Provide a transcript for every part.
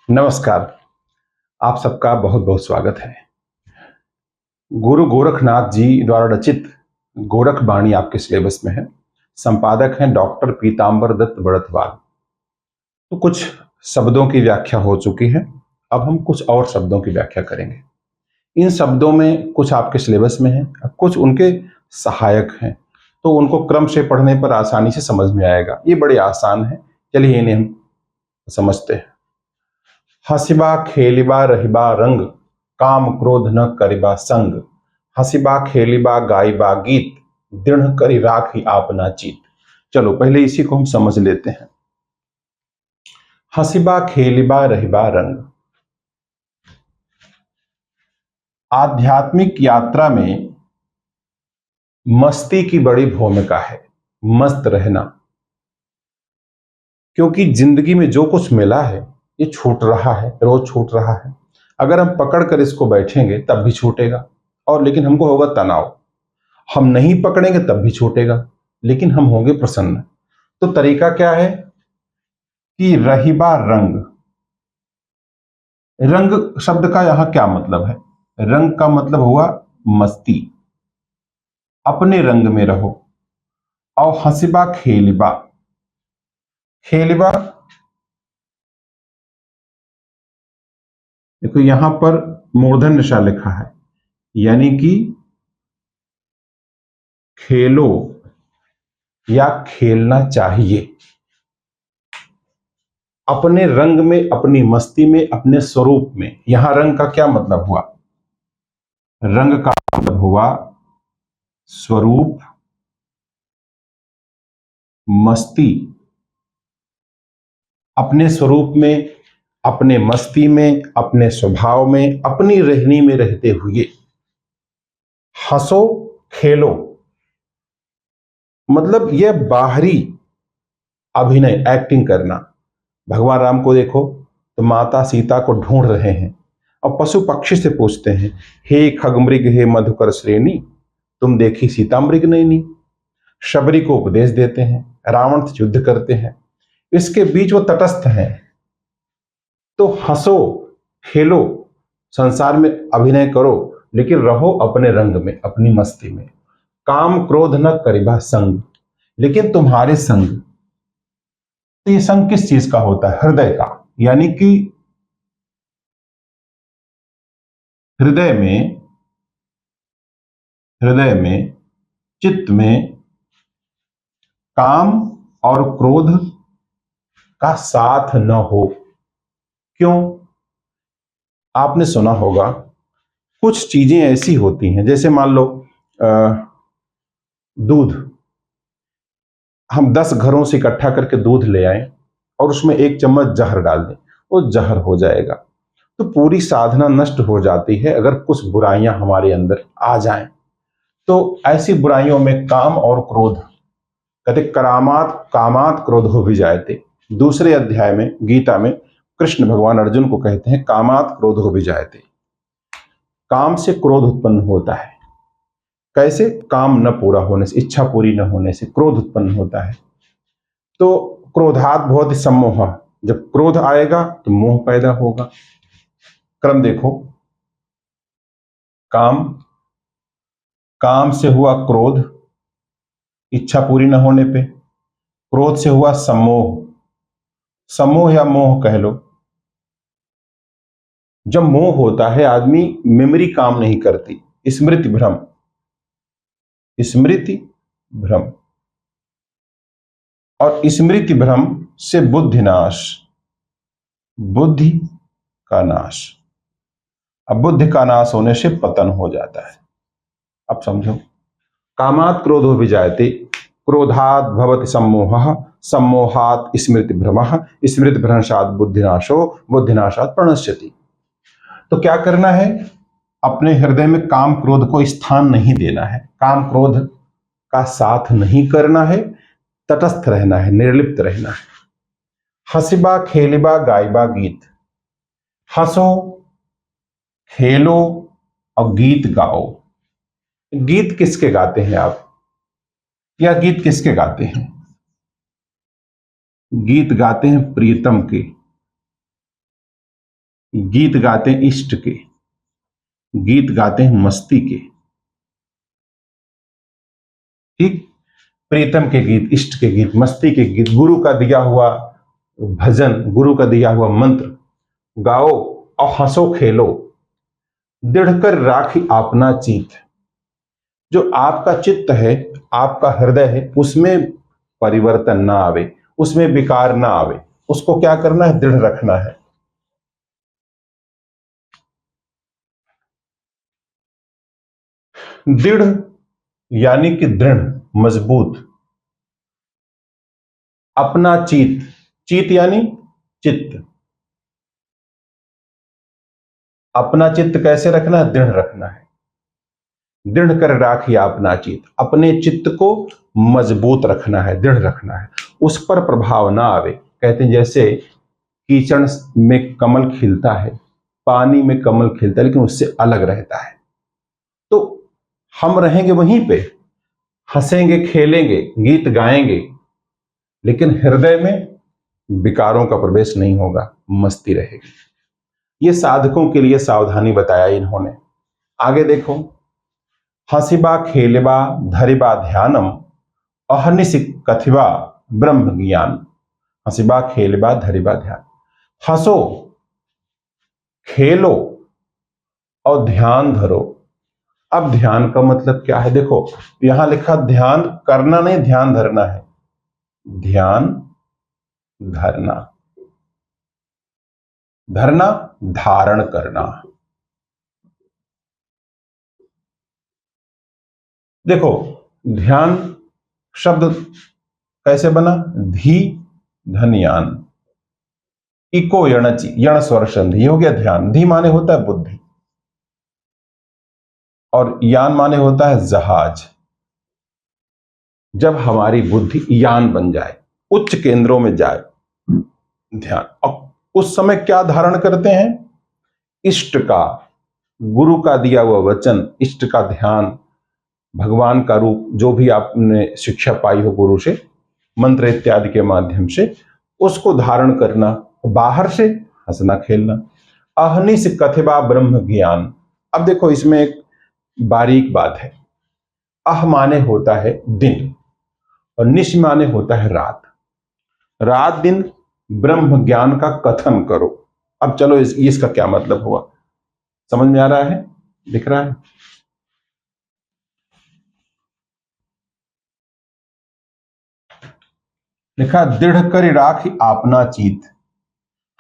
नमस्कार। आप सबका बहुत बहुत स्वागत है। गुरु गोरखनाथ जी द्वारा रचित गोरख बाणी आपके सिलेबस में है। संपादक हैं डॉक्टर पीतांबर दत्त बड़तवाल। तो कुछ शब्दों की व्याख्या हो चुकी है, अब हम कुछ और शब्दों की व्याख्या करेंगे। इन शब्दों में कुछ आपके सिलेबस में है, कुछ उनके सहायक हैं, तो उनको क्रम से पढ़ने पर आसानी से समझ में आएगा। ये बड़े आसान है, चलिए इन्हें हम समझते हैं। हसिबा खेलिबा रहिबा रंग, काम क्रोध न करिबा संग। हसिबा खेलिबा गाइबा गीत, दृढ़ करि राखी आपना चित। चलो पहले इसी को हम समझ लेते हैं। हसिबा खेलिबा रहिबा रंग। आध्यात्मिक यात्रा में मस्ती की बड़ी भूमिका है, मस्त रहना। क्योंकि जिंदगी में जो कुछ मिला है ये छूट रहा है, रोज छूट रहा है। अगर हम पकड़ कर इसको बैठेंगे तब भी छूटेगा, और लेकिन हमको होगा तनाव। हम नहीं पकड़ेंगे तब भी छूटेगा, लेकिन हम होंगे प्रसन्न। तो तरीका क्या है कि रहिबा रंग। रंग शब्द का यहां क्या मतलब है? रंग का मतलब हुआ मस्ती, अपने रंग में रहो। और हंसिबा खेलिबा। खेलिबा, देखो यहां पर मूर्धन्य ष लिखा है, यानी कि खेलो या खेलना चाहिए। अपने रंग में, अपनी मस्ती में, अपने स्वरूप में। यहां रंग का क्या मतलब हुआ? रंग का मतलब हुआ स्वरूप, मस्ती। अपने स्वरूप में, अपने मस्ती में, अपने स्वभाव में, अपनी रहनी में रहते हुए हंसो खेलो। मतलब यह बाहरी अभिनय, एक्टिंग करना। भगवान राम को देखो तो माता सीता को ढूंढ रहे हैं और पशु पक्षी से पूछते हैं, हे खगमृग हे मधुकर श्रेणी, तुम देखी सीता मृग नैनी। शबरी को उपदेश देते हैं, रावण से युद्ध करते हैं। इसके बीच वो तटस्थ हैं। तो हंसो खेलो, संसार में अभिनय करो, लेकिन रहो अपने रंग में, अपनी मस्ती में। काम क्रोध न करिबा संग। लेकिन तुम्हारे संग, तो ये संग किस चीज का होता है? हृदय का। यानी कि हृदय में, हृदय में, चित्त में काम और क्रोध का साथ न हो। क्यों? आपने सुना होगा कुछ चीजें ऐसी होती हैं, जैसे मान लो दूध। हम 10 घरों से इकट्ठा करके दूध ले आए और उसमें 1 चम्मच जहर डाल दें, वो जहर हो जाएगा। तो पूरी साधना नष्ट हो जाती है अगर कुछ बुराइयां हमारे अंदर आ जाएं। तो ऐसी बुराइयों में काम और क्रोध, कहते करामात कामात क्रोधो विजायते। दूसरे अध्याय में गीता में कृष्ण भगवान अर्जुन को कहते हैं कामात क्रोधो विजायते। काम से क्रोध उत्पन्न होता है। कैसे? काम न पूरा होने से, इच्छा पूरी न होने से क्रोध उत्पन्न होता है। तो क्रोधात भवति सम्मोह। जब क्रोध आएगा तो मोह पैदा होगा। क्रम देखो, काम, काम से हुआ क्रोध, इच्छा पूरी न होने पे। क्रोध से हुआ सम्मोह, सम्मोह या मोह कह लो। जब मोह होता है, आदमी मेमोरी काम नहीं करती, स्मृति भ्रम, स्मृति भ्रम। और स्मृति भ्रम से बुद्धि नाश, बुद्धि का नाश। अब बुद्धि का नाश होने से पतन हो जाता है। अब समझो, कामात क्रोधो विजायते, क्रोधात भवति सम्मोहः, सम्मोहात स्मृति भ्रमः, स्मृति भ्रंशात बुद्धिनाशो, बुद्धिनाशात प्रणश्यति। तो क्या करना है? अपने हृदय में काम क्रोध को स्थान नहीं देना है, काम क्रोध का साथ नहीं करना है, तटस्थ रहना है, निर्लिप्त रहना है। हंसिबा खेलिबा गाइबा गीत। हंसो, खेलो और गीत गाओ। गीत किसके गाते हैं आप? या गीत किसके गाते हैं? गीत गाते हैं प्रियतम के। गीत गाते हैं इष्ट के, गीत गाते हैं मस्ती के, ठीक, प्रीतम के गीत, इष्ट के गीत, मस्ती के गीत, गुरु का दिया हुआ भजन, गुरु का दिया हुआ मंत्र गाओ और हंसो खेलो, दृढ़ कर राखी अपना चित। जो आपका चित्त है, आपका हृदय है, उसमें परिवर्तन ना आवे, उसमें विकार ना आवे, उसको क्या करना है, दृढ़ रखना है। दृढ़ यानी कि दृढ़, मजबूत। अपना चित, चित यानी चित्त, अपना चित्त कैसे रखना है, दृढ़ रखना है। दृढ़ कर राखिए अपना चित्त, अपने चित्त को मजबूत रखना है, दृढ़ रखना है, उस पर प्रभाव ना आवे। कहते हैं जैसे कीचड़ में कमल खिलता है, पानी में कमल खिलता है, लेकिन उससे अलग रहता है। तो हम रहेंगे वहीं पे, हंसेंगे खेलेंगे गीत गाएंगे, लेकिन हृदय में विकारों का प्रवेश नहीं होगा, मस्ती रहेगी। ये साधकों के लिए सावधानी बताया इन्होंने। आगे देखो, हंसिबा खेलबा धरिबा ध्यानम, अहनिश कथिबा ब्रह्म ज्ञान। हंसिबा खेलबा धरिबा ध्यान, हंसो खेलो और ध्यान धरो। अब ध्यान का मतलब क्या है, देखो यहां लिखा ध्यान करना नहीं, ध्यान धरना है, ध्यान धरना, धरना धारण करना। देखो ध्यान शब्द कैसे बना, धी धन्यान, इको यणची, यण स्वर संधि हो गया ध्यान। धी माने होता है बुद्धि, और यान माने होता है जहाज। जब हमारी बुद्धि यान बन जाए, उच्च केंद्रों में जाए, ध्यान, और उस समय क्या धारण करते हैं, इष्ट का, गुरु का दिया हुआ वचन, इष्ट का ध्यान, भगवान का रूप, जो भी आपने शिक्षा पाई हो गुरु से, मंत्र इत्यादि के माध्यम से, उसको धारण करना, बाहर से हंसना खेलना। अहनिश कथिबा ब्रह्म ज्ञान। अब देखो इसमें एक बारीक बात है। अह माने होता है दिन, और निश माने होता है रात। रात दिन ब्रह्म ज्ञान का कथन करो। अब चलो इसका क्या मतलब हुआ, समझ में आ रहा है, दिख रहा है। लिखा दृढ़ कर राख अपना चित।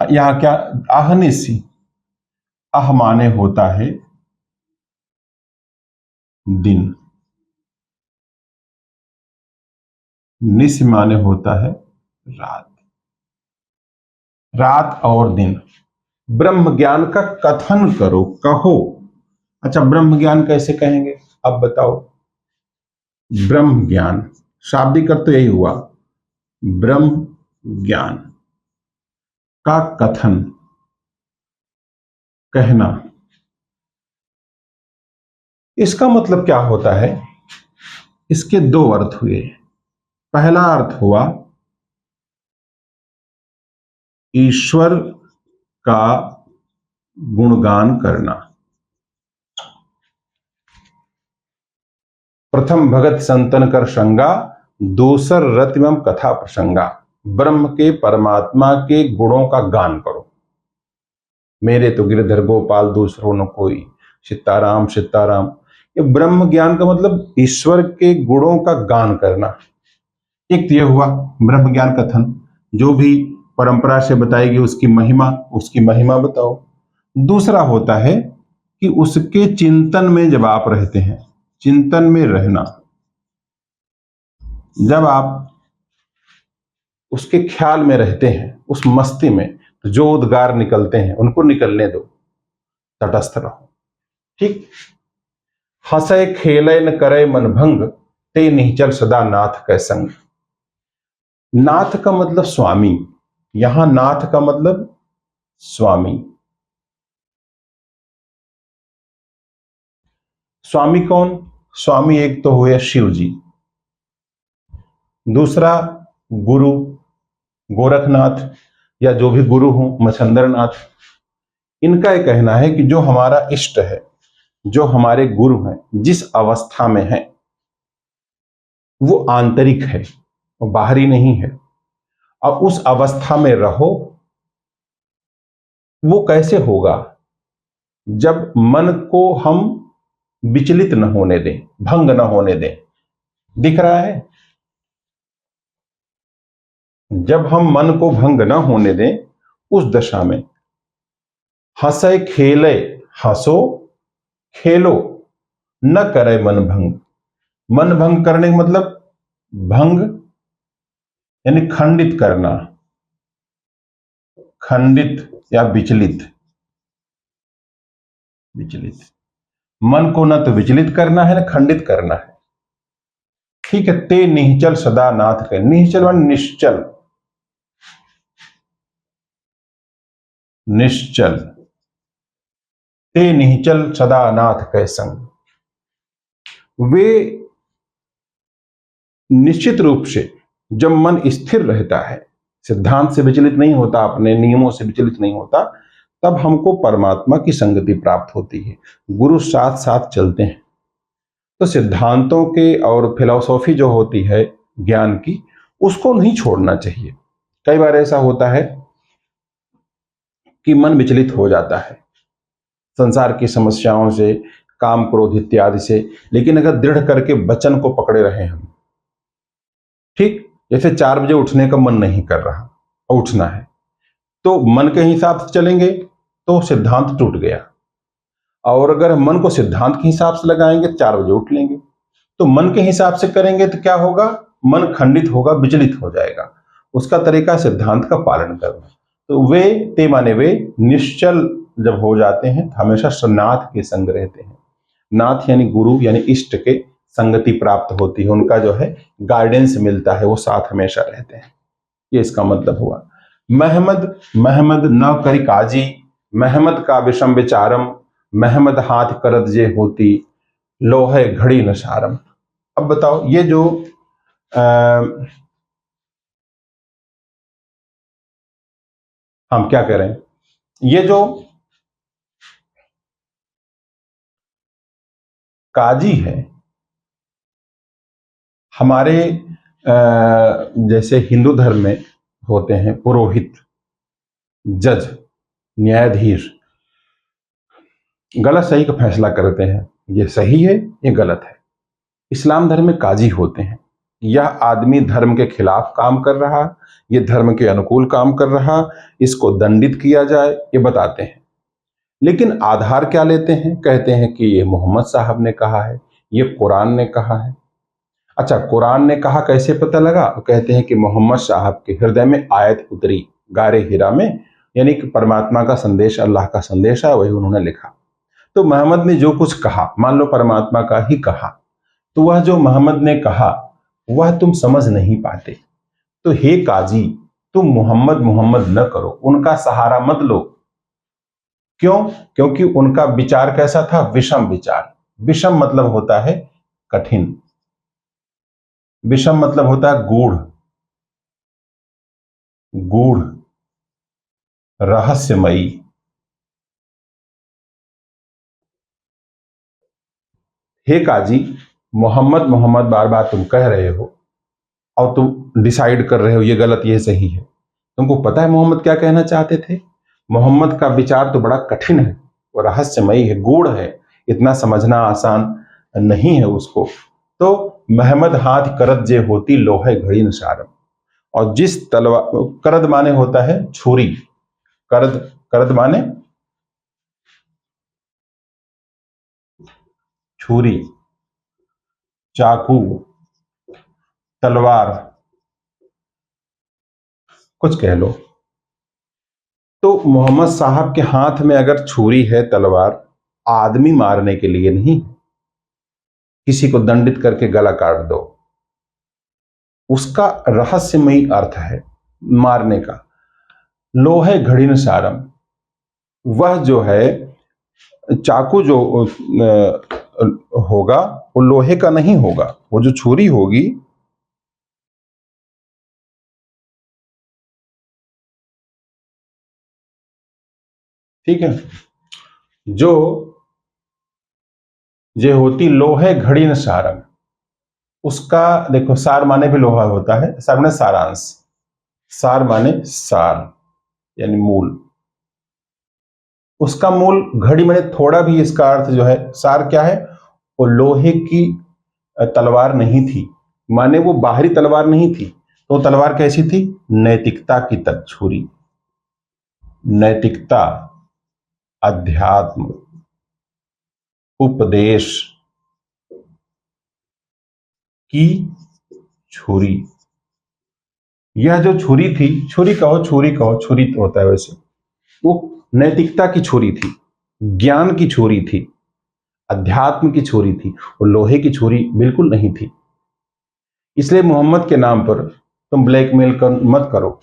यहां क्या, अहनिशी, अह माने होता है दिन, निश माने होता है रात, रात और दिन। ब्रह्म ज्ञान का कथन करो, कहो। अच्छा ब्रह्म ज्ञान कैसे कहेंगे, अब बताओ। ब्रह्म ज्ञान शाब्दिक अर्थ तो यही हुआ, ब्रह्म ज्ञान का कथन, कहना। इसका मतलब क्या होता है, इसके दो अर्थ हुए। पहला अर्थ हुआ ईश्वर का गुणगान करना। प्रथम भगत संतन कर संगा, दूसर रतिमम कथा प्रसंगा। ब्रह्म के, परमात्मा के गुणों का गान करो। मेरे तो गिरधर गोपाल दूसरों न कोई, सीताराम सीताराम। ये ब्रह्म ज्ञान का मतलब ईश्वर के गुणों का गान करना। एक तो यह हुआ ब्रह्म ज्ञान कथन, जो भी परंपरा से बताएगी उसकी महिमा बताओ। दूसरा होता है कि उसके चिंतन में जब आप रहते हैं, चिंतन में रहना, जब आप उसके ख्याल में रहते हैं, उस मस्ती में, तो जो उद्गार निकलते हैं उनको निकलने दो, तटस्थ रहो, ठीक। हंसे खेले न करे मन भंग, ते निश्चल सदा नाथ कै संग। नाथ का मतलब स्वामी, यहां नाथ का मतलब स्वामी। स्वामी कौन, स्वामी एक तो हुए शिव जी, दूसरा गुरु गोरखनाथ, या जो भी गुरु हो, मच्छंद्रनाथ। इनका ये कहना है कि जो हमारा इष्ट है, जो हमारे गुरु हैं, जिस अवस्था में है वो आंतरिक है, वो बाहरी नहीं है। अब उस अवस्था में रहो, वो कैसे होगा? जब मन को हम विचलित न होने दें, भंग न होने दें। दिख रहा है? जब हम मन को भंग न होने दें, उस दशा में हंसे खेले, हंसो खेलो, न करे मन भंग। मन भंग करने का मतलब भंग यानी खंडित करना, खंडित या विचलित। विचलित मन को न तो विचलित करना है न खंडित करना है। ठीक है। ते निश्चल सदा नाथ के, निश्चल मान निश्चल, निश्चल। ते निश्चल सदा नाथ के संग। वे निश्चित रूप से जब मन स्थिर रहता है, सिद्धांत से विचलित नहीं होता, अपने नियमों से विचलित नहीं होता, तब हमको परमात्मा की संगति प्राप्त होती है। गुरु साथ साथ चलते हैं। तो सिद्धांतों के और फिलॉसफी जो होती है ज्ञान की, उसको नहीं छोड़ना चाहिए। कई बार ऐसा होता है कि मन विचलित हो जाता है संसार की समस्याओं से, काम क्रोध इत्यादि से, लेकिन अगर दृढ़ करके वचन को पकड़े रहे हम, ठीक जैसे 4 बजे उठने का मन नहीं कर रहा और उठना है, तो मन के हिसाब से चलेंगे तो सिद्धांत टूट गया। और अगर मन को सिद्धांत के हिसाब से लगाएंगे तो 4 बजे उठ लेंगे। तो मन के हिसाब से करेंगे तो क्या होगा? मन खंडित होगा, विचलित हो जाएगा। उसका तरीका सिद्धांत का पालन करना। तो वे ते माने वे निश्चल जब हो जाते हैं तो हमेशा नाथ के संग रहते हैं। नाथ यानी गुरु यानी इष्ट के संगति प्राप्त होती है, उनका जो है गाइडेंस मिलता है, वो साथ हमेशा रहते हैं। ये इसका मतलब हुआ। महमद महमद न करी काजी, महमद का विषम विचारम, महमद हाथ करत जे होती, लोहे घड़ी न सारम। अब बताओ, ये जो हम क्या कह रहे हैं, ये जो काजी है हमारे जैसे हिंदू धर्म में होते हैं पुरोहित, जज, न्यायाधीश, गलत सही का फैसला करते हैं, ये सही है ये गलत है। इस्लाम धर्म में काजी होते हैं, यह आदमी धर्म के खिलाफ काम कर रहा, ये धर्म के अनुकूल काम कर रहा, इसको दंडित किया जाए, ये बताते हैं। लेकिन आधार क्या लेते हैं? कहते हैं कि ये मोहम्मद साहब ने कहा है, ये कुरान ने कहा है। अच्छा, कुरान ने कहा कैसे पता लगा? कहते हैं कि मोहम्मद साहब के हृदय में आयत उतरी गारे हिरा में, यानी कि परमात्मा का संदेश, अल्लाह का संदेश है, वही उन्होंने लिखा। तो मोहम्मद ने जो कुछ कहा, मान लो परमात्मा का ही कहा, तो वह जो मोहम्मद ने कहा वह तुम समझ नहीं पाते। तो हे काजी, तुम मोहम्मद मोहम्मद न करो, उनका सहारा मत लो। क्यों? क्योंकि उनका विचार कैसा था? विषम विचार। विषम मतलब होता है कठिन, विषम मतलब होता है गूढ़, गूढ़, रहस्यमयी। हे काजी, मोहम्मद मोहम्मद बार बार तुम कह रहे हो और तुम डिसाइड कर रहे हो ये गलत ये सही है। तुमको पता है मोहम्मद क्या कहना चाहते थे? मोहम्मद का विचार तो बड़ा कठिन है, वो रहस्यमयी है, गूढ़ है, इतना समझना आसान नहीं है उसको। तो महमद हाथ करद जे होती, लोहे घड़ी न सारम। और जिस तलवार, करद माने होता है छुरी, करद, करद माने छुरी, चाकू, तलवार, कुछ कह लो। तो मोहम्मद साहब के हाथ में अगर छुरी है, तलवार, आदमी मारने के लिए नहीं, किसी को दंडित करके गला काट दो, उसका रहस्यमयी अर्थ है मारने का। लोहे घड़ी न सारम, वह जो है चाकू जो होगा वो लोहे का नहीं होगा, वो जो छुरी होगी ठीक है। जो जे होती लोहे घड़ी न सारंग, उसका देखो सार माने भी लोहा होता है, सार माने सारांश, सार माने सार यानी मूल, उसका मूल घड़ी माने थोड़ा भी, इसका अर्थ जो है सार क्या है, वो लोहे की तलवार नहीं थी, माने वो बाहरी तलवार नहीं थी, तो तलवार कैसी थी, नैतिकता की छुरी, नैतिकता, अध्यात्म, उपदेश की छुरी। यह जो छुरी थी, छुरी कहो छुरी कहो, छुरी तो होता है वैसे, वो नैतिकता की छुरी थी, ज्ञान की छुरी थी, अध्यात्म की छुरी थी, वो लोहे की छुरी बिल्कुल नहीं थी। इसलिए मोहम्मद के नाम पर तुम ब्लैकमेल मत करो।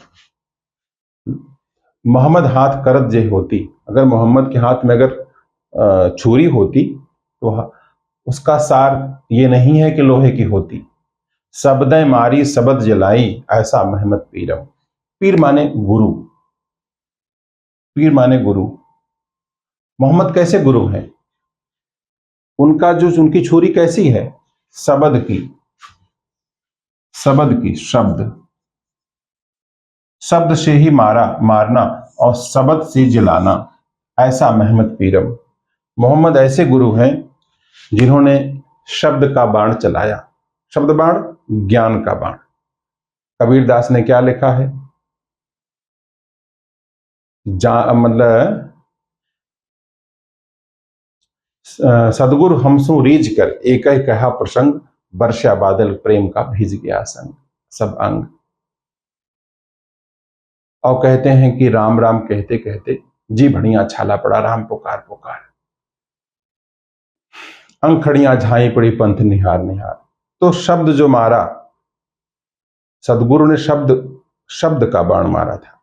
मोहम्मद हाथ करत जे होती, अगर मोहम्मद के हाथ में अगर छुरी होती तो उसका सार ये नहीं है कि लोहे की होती। शब्दें मारी शब्द जलाई, ऐसा महमद पीरम। पीर माने गुरु, पीर माने गुरु। मोहम्मद कैसे गुरु हैं, उनका जो उनकी छुरी कैसी है, शब्द की, शब्द की, शब्द, शब्द से ही मारना और शब्द से जलाना, ऐसा महमद पीरम। मोहम्मद ऐसे गुरु हैं जिन्होंने शब्द का बाण चलाया, शब्द बाण, ज्ञान का बाण। कबीर दास ने क्या लिखा है, मतलब सदगुरु हमसु रीझ कर एक ही कहा प्रसंग, वर्षा बादल प्रेम का भीज गया संग सब अंग। और कहते हैं कि राम राम कहते कहते जी भड़िया छाला पड़ा, राम पुकार पुकार, अंखड़ियां झाई पड़ी पंथ निहार निहार। तो शब्द जो मारा, सदगुरु ने शब्द, शब्द का बाण मारा था।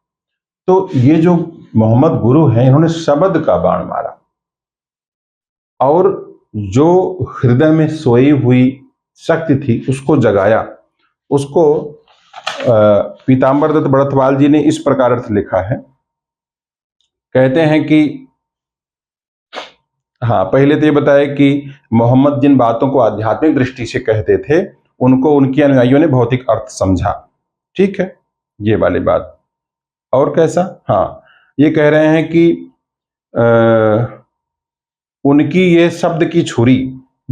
तो ये जो मोहम्मद गुरु हैं, इन्होंने शब्द का बाण मारा और जो हृदय में सोई हुई शक्ति थी उसको जगाया। उसको पीताम्बर दत्त बड़थवाल जी ने इस प्रकार अर्थ लिखा है, कहते हैं कि हाँ, पहले तो ये बताया कि मोहम्मद जिन बातों को आध्यात्मिक दृष्टि से कहते थे, उनको उनके अनुयायियों ने भौतिक अर्थ समझा। ठीक है, ये वाली बात। और कैसा, हाँ, ये कह रहे हैं कि उनकी ये शब्द की छुरी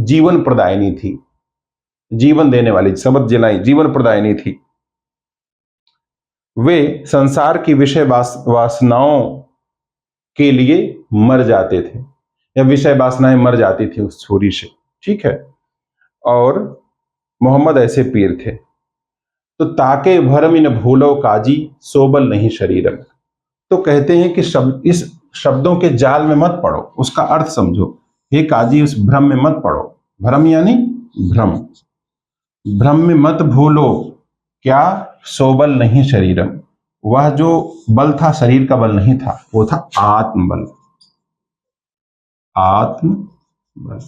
जीवन प्रदायिनी थी, जीवन देने वाली, शब्द जलाई जीवन प्रदायिनी थी। वे संसार की विषय वासनाओं के लिए मर जाते थे, या विषय वासनाएं मर जाती थी उस छुरी से। ठीक है, और मोहम्मद ऐसे पीर थे। तो ताके भरम इन भूलो काजी, सोबल नहीं शरीरम। तो कहते हैं कि इस शब्दों के जाल में मत पड़ो, उसका अर्थ समझो। हे काजी, उस भ्रम में मत पड़ो। भ्रम यानी भ्रम, भ्रम में मत भूलो क्या, सोबल नहीं शरीरम। वह जो बल था शरीर का बल नहीं था, वो था आत्मबल, आत्म बल।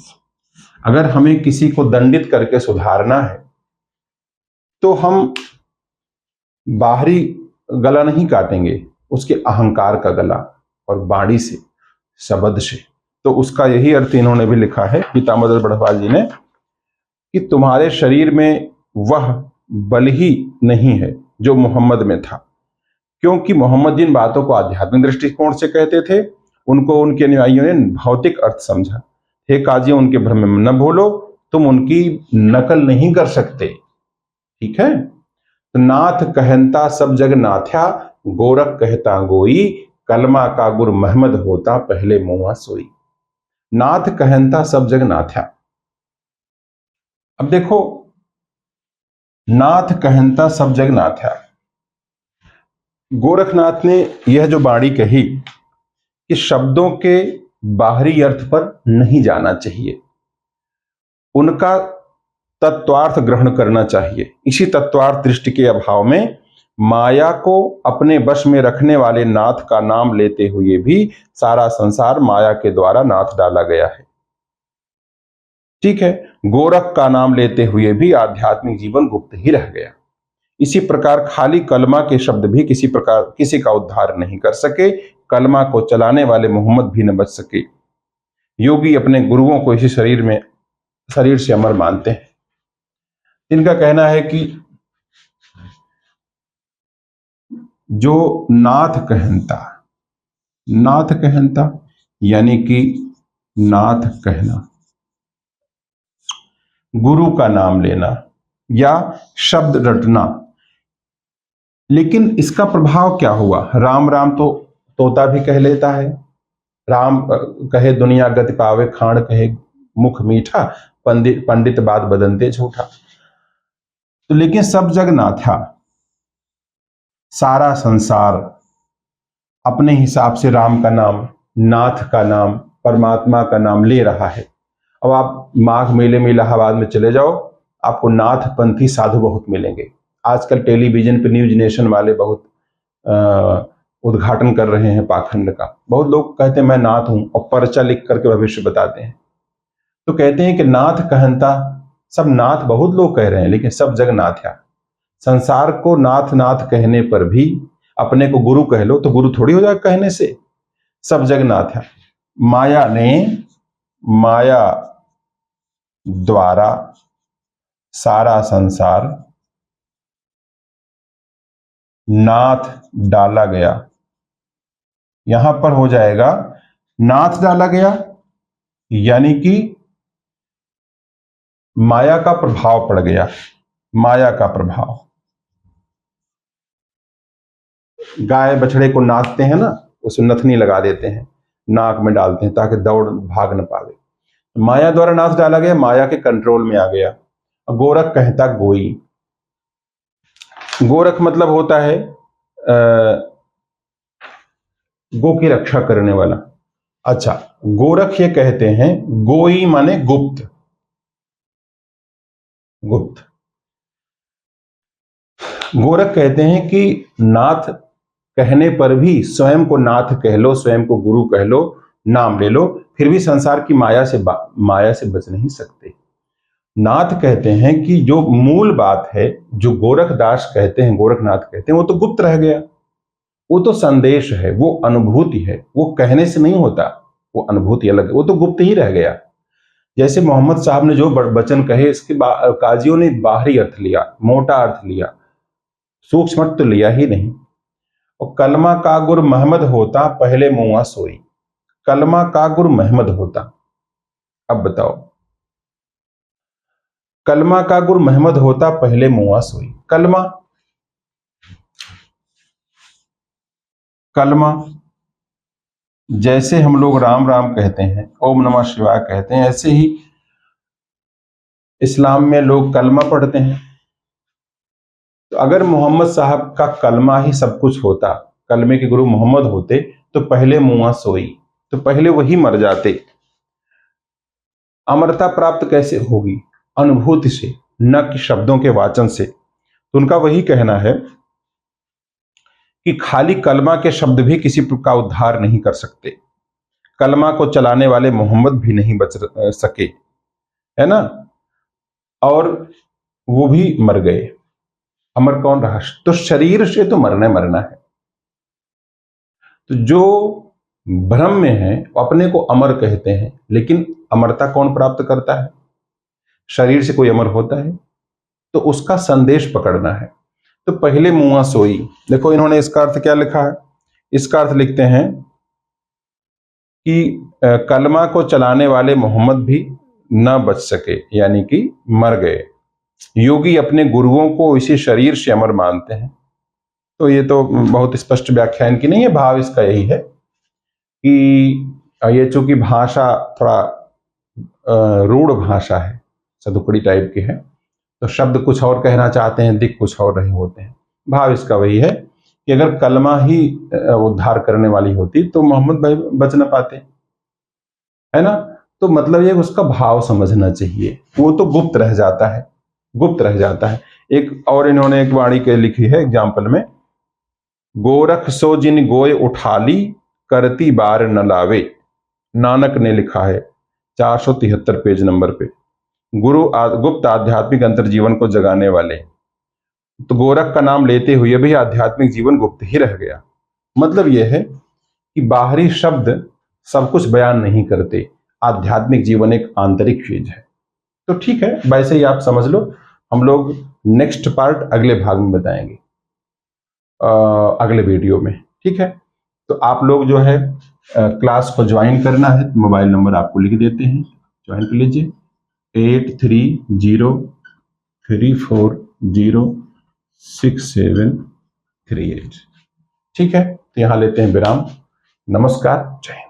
अगर हमें किसी को दंडित करके सुधारना है तो हम बाहरी गला नहीं काटेंगे, उसके अहंकार का गला, और बाणी से, शब्द से। तो उसका यही अर्थ इन्होंने भी लिखा है, पीताम्बर दत्त बड़थवाल जी ने, कि तुम्हारे शरीर में वह बल ही नहीं है जो मोहम्मद में था। क्योंकि मोहम्मद जिन बातों को आध्यात्मिक दृष्टिकोण से कहते थे, उनको उनके अनुयायियों ने भौतिक अर्थ समझा। हे काजी, उनके भ्रम में न भूलो, तुम उनकी नकल नहीं कर सकते। ठीक है, तो नाथ कहता सब जग नाथ्या, गोरख कहता गोई, कलमा का गुरु महमद होता पहले मुआ सोई। नाथ कहता सब जग नाथ्या। अब देखो, नाथ कहता सब जग नाथ्या, गोरखनाथ ने यह जो बाणी कही कि शब्दों के बाहरी अर्थ पर नहीं जाना चाहिए, उनका तत्वार्थ ग्रहण करना चाहिए। इसी तत्वार्थ दृष्टि के अभाव में माया को अपने वश में रखने वाले नाथ का नाम लेते हुए भी सारा संसार माया के द्वारा नाथ डाला गया है। ठीक है, गोरख का नाम लेते हुए भी आध्यात्मिक जीवन गुप्त ही रह गया। इसी प्रकार खाली कलमा के शब्द भी किसी का उद्धार नहीं कर सके, कलमा को चलाने वाले मोहम्मद भी न बच सके। योगी अपने गुरुओं को इसी शरीर से अमर मानते हैं। इनका कहना है कि जो नाथ कहनता यानी कि नाथ कहना, गुरु का नाम लेना या शब्द रटना। लेकिन इसका प्रभाव क्या हुआ? राम राम तो तोता भी कह लेता है, राम कहे दुनिया गति पावे, खाण कहे मुख मीठा, पंडित बात बदनते झूठा। तो लेकिन सब जग ना था, सारा संसार अपने हिसाब से राम का नाम, नाथ का नाम, परमात्मा का नाम ले रहा है। अब आप माघ मेले में इलाहाबाद में चले जाओ, आपको नाथपंथी साधु बहुत मिलेंगे। आजकल टेलीविजन पे न्यूज नेशन वाले बहुत उद्घाटन कर रहे हैं पाखंड का। बहुत लोग कहते हैं मैं नाथ हूं और पर्चा लिख करके भविष्य बताते हैं। तो कहते हैं कि नाथ कहनता, सब नाथ बहुत लोग कह रहे हैं, लेकिन सब जग नाथ्या। संसार को नाथ नाथ कहने पर भी अपने को गुरु कह लो तो गुरु थोड़ी हो जाएगा कहने से। सब जग नाथ्या। माया द्वारा सारा संसार नाथ डाला गया। यहां पर हो जाएगा नाथ डाला गया यानी कि माया का प्रभाव पड़ गया। माया का प्रभाव, गाय बछड़े को नाथते हैं ना, उसमें नथनी लगा देते हैं, नाक में डालते हैं ताकि दौड़ भाग न पावे। माया द्वारा नाथ डाला गया, माया के कंट्रोल में आ गया। गोरख कहता गोई। गोरख मतलब होता है गो की रक्षा करने वाला। अच्छा, गोरख ये कहते हैं, गोई माने गुप्त। गोरख कहते हैं कि नाथ कहने पर भी स्वयं को नाथ कह लो, स्वयं को गुरु कह लो, नाम ले लो, फिर भी संसार की माया से बच नहीं सकते। नाथ कहते हैं कि जो मूल बात है, जो गोरखदास कहते हैं, गोरखनाथ कहते हैं, वो तो गुप्त रह गया। वो तो संदेश है, वो अनुभूति है, वो कहने से नहीं होता, वो अनुभूति अलग है, वो तो गुप्त ही रह गया। जैसे मोहम्मद साहब ने जो वचन कहे, इसके काजियों ने बाहरी अर्थ लिया, मोटा अर्थ लिया, सूक्ष्म अर्थ तो लिया ही नहीं। और कलमा का गुर महमद होता, पहले मुआ सोई। कलमा का गुर महमद होता। अब बताओ, कलमा का गुर महमद होता, पहले मुआ सोई। कलमा जैसे हम लोग राम राम कहते हैं, ओम नमः शिवाय कहते हैं, ऐसे ही इस्लाम में लोग कलमा पढ़ते हैं। तो अगर मोहम्मद साहब का कलमा ही सब कुछ होता, कलमे के गुरु मोहम्मद होते, तो पहले मुआ सोई, तो पहले वही मर जाते। अमरता प्राप्त कैसे होगी? अनुभूति से, न कि शब्दों के वाचन से। तो उनका वही कहना है कि खाली कलमा के शब्द भी किसी का उद्धार नहीं कर सकते। कलमा को चलाने वाले मोहम्मद भी नहीं बच सके, है ना, और वो भी मर गए। अमर कौन रहा? तो शरीर से तो मरना है। तो जो भ्रम में है वो अपने को अमर कहते हैं, लेकिन अमरता कौन प्राप्त करता है? शरीर से कोई अमर होता है? तो उसका संदेश पकड़ना है। तो पहले मुआ सोई। देखो इन्होंने इसका अर्थ क्या लिखा है। इसका अर्थ लिखते हैं कि कलमा को चलाने वाले मोहम्मद भी न बच सके, यानी कि मर गए। योगी अपने गुरुओं को इसी शरीर से अमर मानते हैं। तो ये तो बहुत स्पष्ट व्याख्या इनकी नहीं है। भाव इसका यही है कि ये चूंकि भाषा थोड़ा रूढ़ भाषा है, सदुकड़ी टाइप की है, तो शब्द कुछ और कहना चाहते हैं, दिख कुछ और रहे होते हैं। भाव इसका वही है कि अगर कलमा ही उद्धार करने वाली होती तो मोहम्मद भाई बच न पाते, है ना। तो मतलब ये उसका भाव समझना चाहिए। वो तो गुप्त रह जाता है। एक और इन्होंने एक वाणी के लिखी है एग्जाम्पल में, गोरख सो जिन गोय उठाली, करती बार न लावे। नानक ने लिखा है 473 पेज नंबर पे। गुप्त आध्यात्मिक अंतर्जीवन को जगाने वाले। तो गोरख का नाम लेते हुए भी आध्यात्मिक जीवन गुप्त ही रह गया। मतलब यह है कि कि बाहरी शब्द सब कुछ बयान नहीं करते, आध्यात्मिक जीवन एक आंतरिक चीज है। तो ठीक है, वैसे ही आप समझ लो। हम लोग नेक्स्ट पार्ट अगले भाग में बताएंगे, अगले वीडियो में। ठीक है, तो आप लोग जो है क्लास को ज्वाइन करना है तो मोबाइल नंबर आपको लिख देते हैं, ज्वाइन कर लीजिए 8303406738। ठीक है, तो यहाँ लेते हैं विराम। नमस्कार, जय हिंद।